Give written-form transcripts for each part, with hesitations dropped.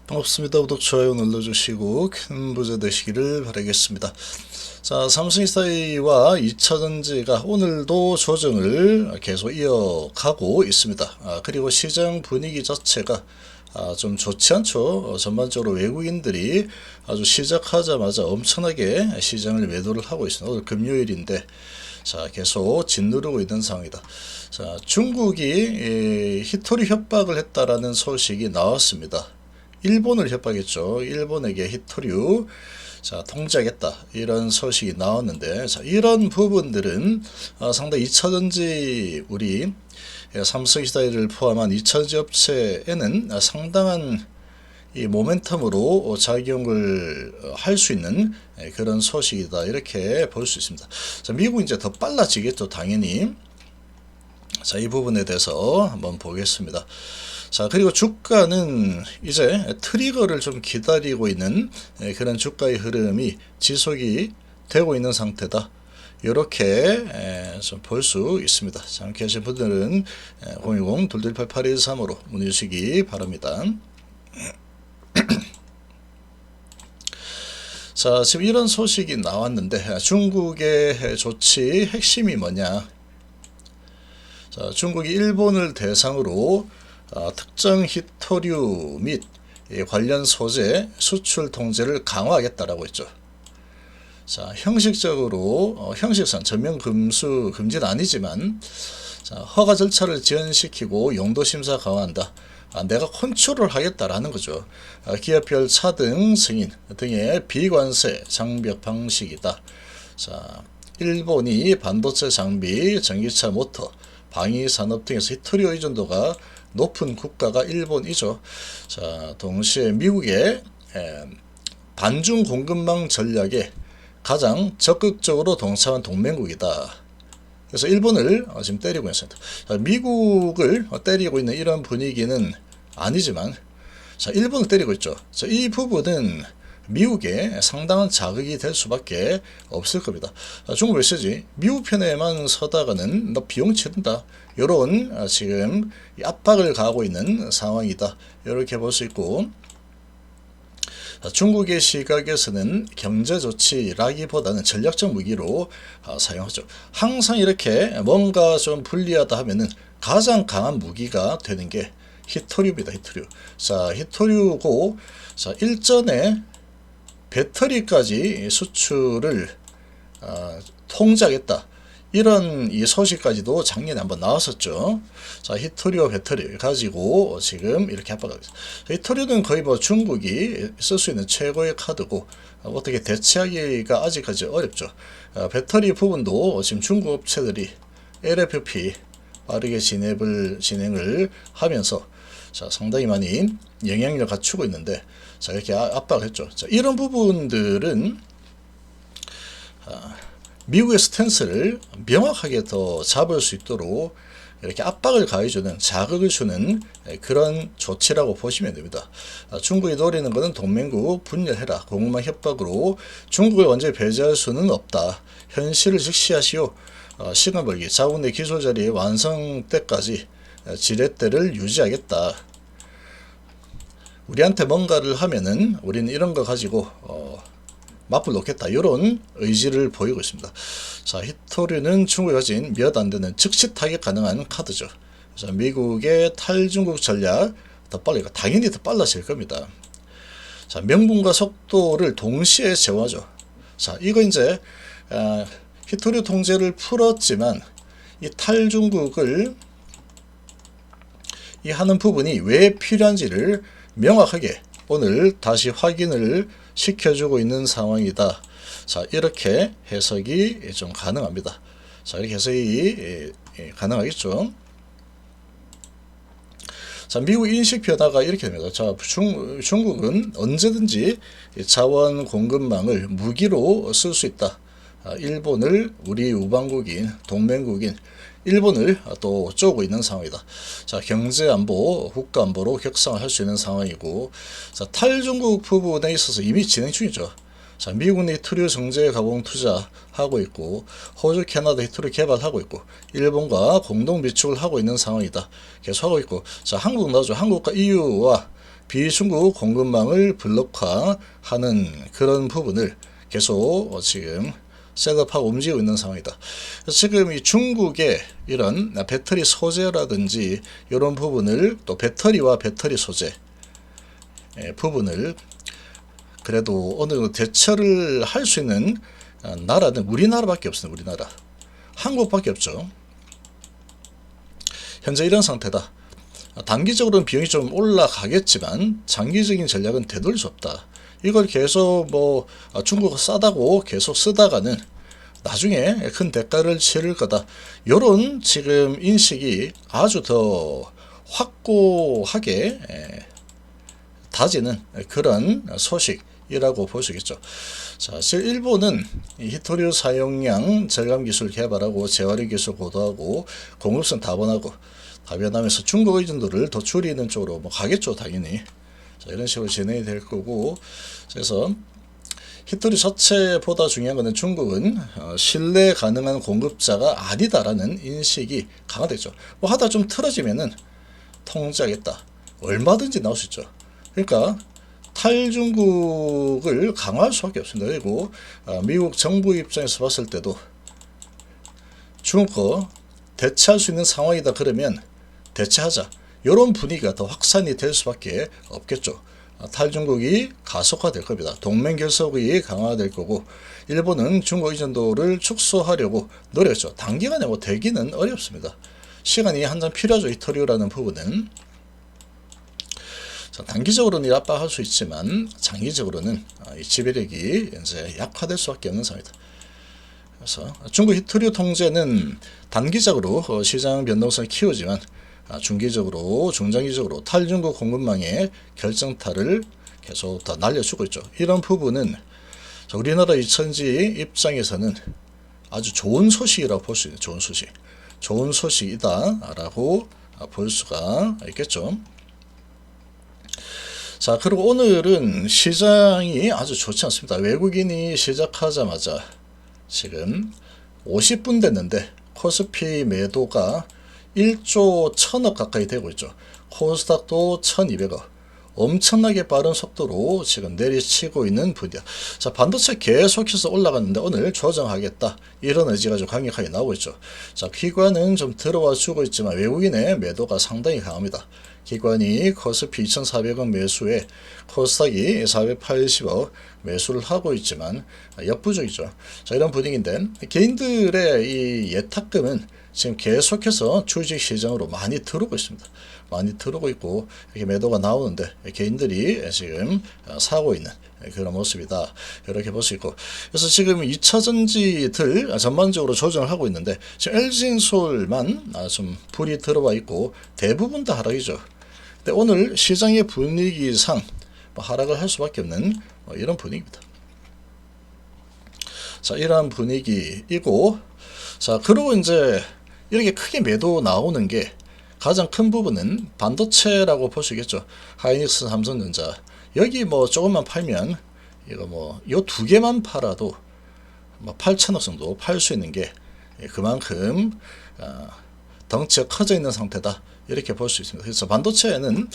반갑습니다. 구독, 좋아요 눌러주시고 큰 부자 되시기를 바라겠습니다. 자, 삼성이스타일과 2차전지가 오늘도 조정을 계속 이어가고 있습니다. 그리고 시장 분위기 자체가 좀 좋지 않죠. 전반적으로 외국인들이 아주 시작하자마자 엄청나게 시장을 매도를 하고 있습니다. 오늘 금요일인데 자, 계속 짓누르고 있는 상황이다. 자, 중국이 히토리 협박을 했다라는 소식이 나왔습니다. 일본을 협박했죠. 일본에게 히토류 자 통제하겠다 이런 소식이 나왔는데, 자 이런 부분들은 상당히 2차전지 우리 삼성이스타일을 포함한 2차전지 업체에는 상당한 이 모멘텀으로 작용을 할 수 있는 그런 소식이다 이렇게 볼 수 있습니다. 자, 미국 이제 더 빨라지겠죠 당연히. 자, 이 부분에 대해서 한번 보겠습니다. 자, 그리고 주가는 이제 트리거를 좀 기다리고 있는 그런 주가의 흐름이 지속이 되고 있는 상태다. 이렇게 좀 볼 수 있습니다. 자, 함께 하신 분들은 010-228-8113으로 문의 주시기 바랍니다. 자, 지금 이런 소식이 나왔는데 중국의 조치 핵심이 뭐냐? 자, 중국이 일본을 대상으로 특정 히토류 및 관련 소재 수출 통제를 강화하겠다라고 했죠. 자, 형식적으로 형식상 전면 금수 금지는 아니지만 자, 허가 절차를 지연시키고 용도 심사 강화한다. 내가 컨트롤을 하겠다라는 거죠. 기업별 차등 승인 등의 비관세 장벽 방식이다. 자, 일본이 반도체 장비, 전기차 모터, 방위 산업 등에서 히토류 의존도가 높은 국가가 일본이죠. 자, 동시에 미국의 반중 공급망 전략에 가장 적극적으로 동참한 동맹국이다. 그래서 일본을 지금 때리고 있습니다. 자, 미국을 때리고 있는 이런 분위기는 아니지만, 자, 일본을 때리고 있죠. 자, 이 부분은 미국에 상당한 자극이 될 수밖에 없을 겁니다. 중국 메시지, 미국 편에만 서다가는 너 비용 치른다. 이런 지금 압박을 가하고 있는 상황이다. 이렇게 볼 수 있고, 중국의 시각에서는 경제 조치라기보다는 전략적 무기로 사용하죠. 항상 이렇게 뭔가 좀 불리하다 하면은 가장 강한 무기가 되는 게 히토류입니다. 히토류. 자, 히토류고, 자, 일전에 배터리까지 수출을 통제하겠다. 이런 이 소식까지도 작년에 한번 나왔었죠. 자, 히토리오 배터리 가지고 지금 이렇게 압박하고 있습니다. 히토리오는 거의 뭐 중국이 쓸 수 있는 최고의 카드고 어떻게 대체하기가 아직까지 어렵죠. 배터리 부분도 지금 중국 업체들이 LFP 빠르게 진행을 하면서 자, 상당히 많이 영향력을 갖추고 있는데, 자, 이렇게 압박했죠. 자, 이런 부분들은 미국의 스탠스를 명확하게 더 잡을 수 있도록 이렇게 압박을 가해주는, 자극을 주는 그런 조치라고 보시면 됩니다. 중국이 노리는 것은 동맹국 분열해라, 공급망 협박으로 중국을 완전히 배제할 수는 없다. 현실을 직시하시오. 시간 벌기, 자국 내 기술 자리 완성 때까지 지렛대를 유지하겠다. 우리한테 뭔가를 하면은 우리는 이런 거 가지고 맞불 놓겠다. 이런 의지를 보이고 있습니다. 자, 히토류는 중국이 가진 몇 안 되는 즉시 타격 가능한 카드죠. 자, 미국의 탈중국 전략 더 빨리, 당연히 더 빨라질 겁니다. 자, 명분과 속도를 동시에 제어하죠. 자, 이거 이제 히토류 통제를 풀었지만 이 탈중국을 이 하는 부분이 왜 필요한지를 명확하게 오늘 다시 확인을 시켜주고 있는 상황이다. 자, 이렇게 해석이 좀 가능합니다. 자, 이렇게 해석이 가능하겠죠. 자, 미국 인식 변화가 이렇게 됩니다. 자, 중국은 언제든지 자원 공급망을 무기로 쓸 수 있다. 일본을 우리 우방국인, 동맹국인 일본을 또 쪼고 있는 상황이다. 자, 경제안보, 국가안보로 격상을 할 수 있는 상황이고, 자, 탈중국 부분에 있어서 이미 진행 중이죠. 자, 미국은 히토류 정제 가공 투자하고 있고, 호주, 캐나다 히토류 개발하고 있고, 일본과 공동 비축을 하고 있는 상황이다. 계속 하고 있고, 자, 한국 나오죠. 한국과 EU와 비중국 공급망을 블록화하는 그런 부분을 계속 지금 셋업하고 움직이고 있는 상황이다. 지금 이 중국의 이런 배터리 소재라든지 이런 부분을 또 배터리와 배터리 소재 부분을 그래도 어느 정도 대처를 할 수 있는 나라는 우리나라밖에 없습니다. 우리나라. 한국밖에 없죠. 현재 이런 상태다. 단기적으로는 비용이 좀 올라가겠지만 장기적인 전략은 되돌릴 수 없다. 이걸 계속 중국은 싸다고 계속 쓰다가는 나중에 큰 대가를 치를 거다. 요런 지금 인식이 아주 더 확고하게 다지는 그런 소식이라고 볼 수 있겠죠. 자, 일본은 히토류 사용량 절감 기술 개발하고 재활용 기술 고도하고 공급선 다변하면서 중국 의존도를 더 줄이는 쪽으로 가겠죠, 당연히. 자, 이런 식으로 진행이 될 거고, 그래서 히토류 자체보다 중요한 것은 중국은 신뢰 가능한 공급자가 아니다라는 인식이 강화되죠. 하다 좀 틀어지면은 통제하겠다. 얼마든지 나올 수 있죠. 그러니까 탈중국을 강화할 수밖에 없습니다. 그리고 미국 정부 입장에서 봤을 때도 중국 거 대체할 수 있는 상황이다 그러면 대체하자. 이런 분위기가 더 확산이 될 수밖에 없겠죠. 탈중국이 가속화될 겁니다. 동맹 결속이 강화될 거고 일본은 중국 의존도를 축소하려고 노력했죠. 단기간에 되기는 어렵습니다. 시간이 한참 필요하죠. 히토류라는 부분은. 자, 단기적으로는 압박할 수 있지만 장기적으로는 이 지배력이 이제 약화될 수밖에 없는 상황이다. 그래서 중국 히토류 통제는 단기적으로 시장 변동성을 키우지만 중기적으로 중장기적으로 탈중국 공급망의 결정타를 계속 더 날려주고 있죠. 이런 부분은 우리나라 이천지 입장에서는 아주 좋은 소식이라고 볼 수 있는 좋은 소식이다라고 볼 수가 있겠죠. 자, 그리고 오늘은 시장이 아주 좋지 않습니다. 외국인이 시작하자마자 지금 50분 됐는데 코스피 매도가 1조 1000억 가까이 되고 있죠. 코스닥도 1200억. 엄청나게 빠른 속도로 지금 내리치고 있는 분이야. 자, 반도체 계속해서 올라갔는데 오늘 조정하겠다. 이런 의지가 좀 강력하게 나오고 있죠. 자, 기관은 좀 들어와 주고 있지만 외국인의 매도가 상당히 강합니다. 기관이 코스피 2400억 매수에 코스닥이 480억 매수를 하고 있지만 역부족이죠. 자, 이런 분위기인데 개인들의 이 예탁금은 지금 계속해서 주식 시장으로 많이 들어오고 있습니다. 많이 들어오고 있고 이렇게 매도가 나오는데 개인들이 지금 사고 있는 그런 모습이다. 이렇게 볼 수 있고 그래서 지금 2차 전지들 전반적으로 조정을 하고 있는데 지금 LG엔솔만 좀 불이 들어와 있고 대부분 다 하락이죠. 근데 오늘 시장의 분위기상 하락을 할 수밖에 없는 이런 분위기입니다. 자, 이러한 분위기이고 자, 그리고 이제 이렇게 크게 매도 나오는 게 가장 큰 부분은 반도체라고 볼 수 있겠죠. 하이닉스, 삼성전자. 여기 조금만 팔면 이거 요 두 개만 팔아도 8천억 정도 팔 수 있는 게 그만큼 덩치가 커져 있는 상태다. 이렇게 볼 수 있습니다. 그래서 반도체는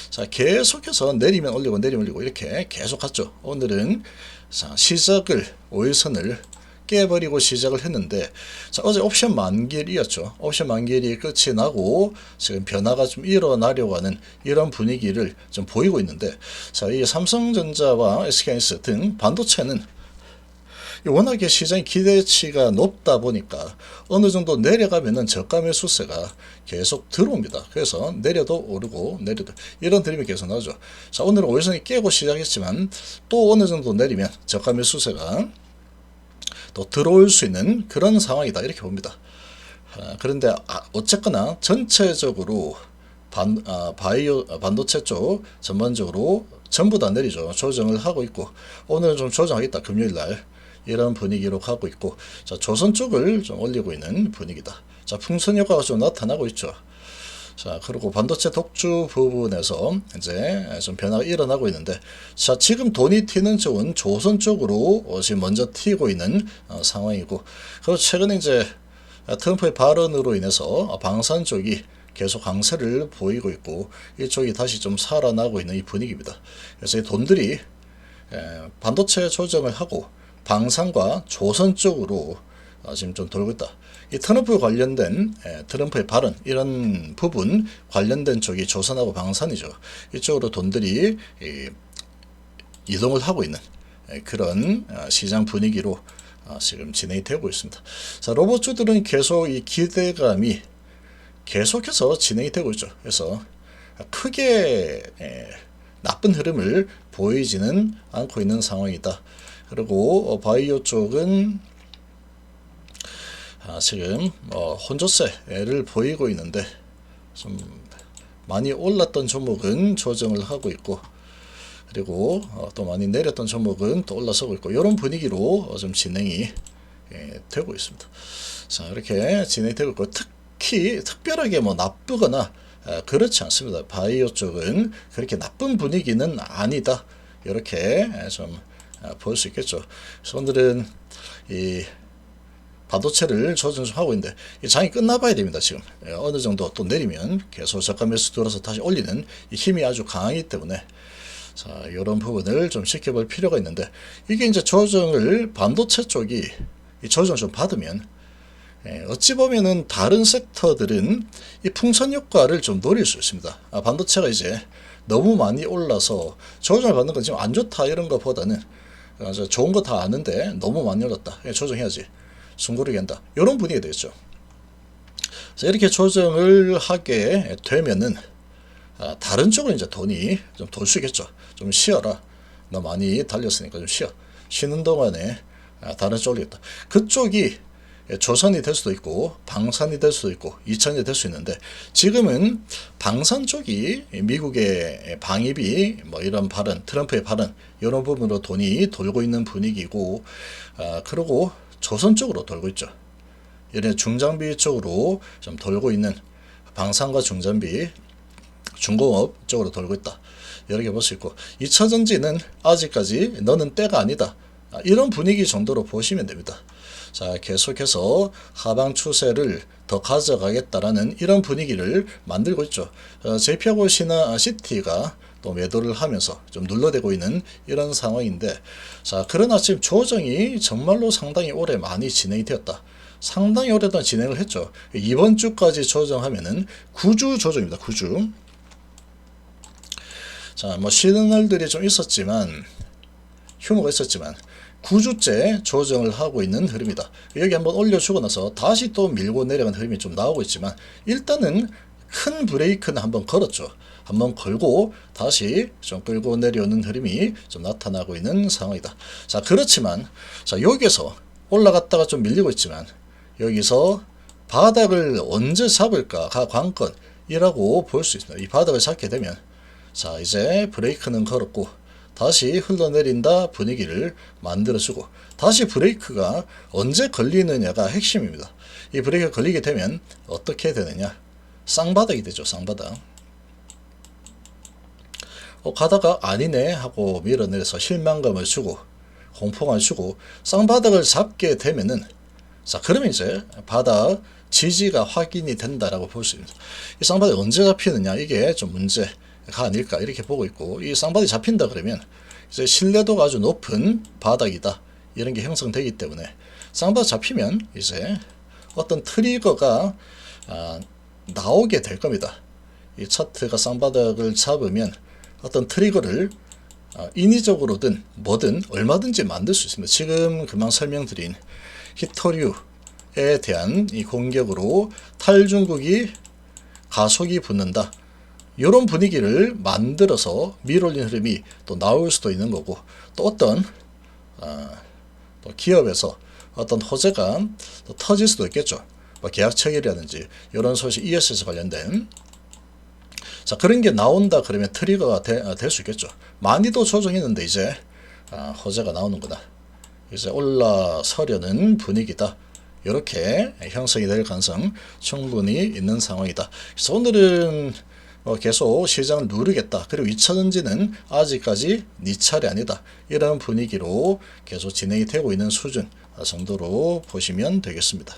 자, 계속해서 내리면 올리고 내리면 올리고 이렇게 계속 갔죠. 오늘은 자, 시작을 5일선을 깨버리고 시작을 했는데 자, 어제 옵션 만길이었죠. 옵션 만길이 끝이 나고 지금 변화가 좀 일어나려고 하는 이런 분위기를 좀 보이고 있는데 자, 이 삼성전자와 SK하이닉스 등 반도체는 워낙에 시장의 기대치가 높다 보니까 어느 정도 내려가면은 저가 매수세가 계속 들어옵니다. 그래서 내려도 오르고 내려도 이런 드림이 계속 나오죠. 자, 오늘은 5일선이 깨고 시작했지만 또 어느 정도 내리면 저가 매수세가 또 들어올 수 있는 그런 상황이다. 이렇게 봅니다. 그런데 어쨌거나 전체적으로 반도체 쪽 전반적으로 전부 다 내리죠. 조정을 하고 있고 오늘은 좀 조정하겠다. 금요일날 이런 분위기로 가고 있고 자, 조선 쪽을 좀 올리고 있는 분위기다. 자, 풍선 효과가 좀 나타나고 있죠. 자, 그리고 반도체 독주 부분에서 이제 좀 변화가 일어나고 있는데 자, 지금 돈이 튀는 쪽은 조선 쪽으로 지금 먼저 튀고 있는 상황이고 그리고 최근에 이제 트럼프의 발언으로 인해서 방산 쪽이 계속 강세를 보이고 있고 이쪽이 다시 좀 살아나고 있는 이 분위기입니다. 그래서 이 돈들이 반도체 조정을 하고 방산과 조선 쪽으로 지금 좀 돌고 있다. 이 트럼프 관련된 트럼프의 발언 이런 부분 관련된 쪽이 조선하고 방산이죠. 이쪽으로 돈들이 이동을 하고 있는 그런 시장 분위기로 지금 진행이 되고 있습니다. 자, 로봇주들은 계속 이 기대감이 계속해서 진행이 되고 있죠. 그래서 크게 나쁜 흐름을 보이지는 않고 있는 상황이다. 그리고 바이오 쪽은 지금 혼조세를 보이고 있는데 좀 많이 올랐던 종목은 조정을 하고 있고 그리고 또 많이 내렸던 종목은 또 올라서고 있고 이런 분위기로 좀 진행이 되고 있습니다. 자, 이렇게 진행이 되고 있고 특별하게 뭐 나쁘거나 그렇지 않습니다. 바이오 쪽은 그렇게 나쁜 분위기는 아니다. 이렇게 좀 볼 수 있겠죠. 그래서 오늘은 이 반도체를 조정 좀 하고 있는데 이 장이 끝나봐야 됩니다. 지금 어느 정도 또 내리면 계속 저가 매수 들어서 다시 올리는 이 힘이 아주 강하기 때문에 자, 이런 부분을 좀 지켜볼 필요가 있는데 이게 이제 조정을 반도체 쪽이 이 조정 좀 받으면 어찌 보면은 다른 섹터들은 이 풍선 효과를 좀 노릴 수 있습니다. 반도체가 이제 너무 많이 올라서 조정을 받는 건 지금 안 좋다 이런 것보다는 좋은 거 다 아는데 너무 많이 올랐다. 조정해야지. 숨고르게 한다. 이런 분위기가 되겠죠. 그래서 이렇게 조정을 하게 되면은 다른 쪽으로 이제 돈이 좀 돌 수 있겠죠. 좀 쉬어라. 너 많이 달렸으니까 좀 쉬어. 쉬는 동안에 다른 쪽으로 있다. 그쪽이 조선이 될 수도 있고 방산이 될 수도 있고 이천이 될 수 있는데 지금은 방산 쪽이 미국의 방위비 뭐 이런 발언 트럼프의 발언 이런 부분으로 돈이 돌고 있는 분위기고 그리고 조선 쪽으로 돌고 있죠. 이런 중장비 쪽으로 좀 돌고 있는 방산과 중장비 중공업 쪽으로 돌고 있다. 이렇게 볼 수 있고 2차 전지는 아직까지 너는 때가 아니다. 이런 분위기 정도로 보시면 됩니다. 자, 계속해서 하방 추세를 더 가져가겠다라는 이런 분위기를 만들고 있죠. JP하고 시티가 또 매도를 하면서 좀 눌러대고 있는 이런 상황인데 자, 그러나 지금 조정이 정말로 상당히 오래 많이 진행이 되었다. 상당히 오랫동안 진행을 했죠. 이번 주까지 조정하면은 9주 조정입니다. 9주. 자, 뭐 쉬는 날들이 좀 있었지만 휴무가 있었지만 9주째 조정을 하고 있는 흐름이다. 여기 한번 올려주고 나서 다시 또 밀고 내려간 흐름이 좀 나오고 있지만 일단은 큰 브레이크는 한번 걸었죠. 한번 걸고 다시 좀 끌고 내려오는 흐름이 좀 나타나고 있는 상황이다. 자, 그렇지만 자, 여기서 올라갔다가 좀 밀리고 있지만 여기서 바닥을 언제 잡을까가 관건이라고 볼 수 있습니다. 이 바닥을 잡게 되면 자, 이제 브레이크는 걸었고 다시 흘러내린다 분위기를 만들어주고 다시 브레이크가 언제 걸리느냐가 핵심입니다. 이 브레이크가 걸리게 되면 어떻게 되느냐? 쌍바닥이 되죠. 쌍바닥. 가다가 아니네 하고 밀어내려서 실망감을 주고 공포감을 주고 쌍바닥을 잡게 되면은 자, 그러면 이제 바닥 지지가 확인이 된다라고 볼 수 있습니다. 이 쌍바닥이 언제 잡히느냐 이게 좀 문제가 아닐까 이렇게 보고 있고 이 쌍바닥이 잡힌다 그러면 이제 신뢰도가 아주 높은 바닥이다 이런 게 형성되기 때문에 쌍바닥 잡히면 이제 어떤 트리거가 나오게 될 겁니다. 이 차트가 쌍바닥을 잡으면 어떤 트리거를 인위적으로든 뭐든 얼마든지 만들 수 있습니다. 지금 금방 설명드린 히토류에 대한 이 공격으로 탈중국이 가속이 붙는다. 이런 분위기를 만들어서 밀어올린 흐름이 또 나올 수도 있는 거고 또 어떤 또 기업에서 어떤 호재가 또 터질 수도 있겠죠. 뭐 계약 체결이라든지 이런 소식 ESS 관련된 자, 그런 게 나온다 그러면 트리거가 될 수 있겠죠. 많이도 조정했는데 이제 호재가 나오는구나. 이제 올라서려는 분위기다. 이렇게 형성이 될 가능성 충분히 있는 상황이다. 그래서 오늘은 계속 시장을 누르겠다. 그리고 2차전지는 아직까지 네 차례 아니다. 이런 분위기로 계속 진행이 되고 있는 수준 정도로 보시면 되겠습니다.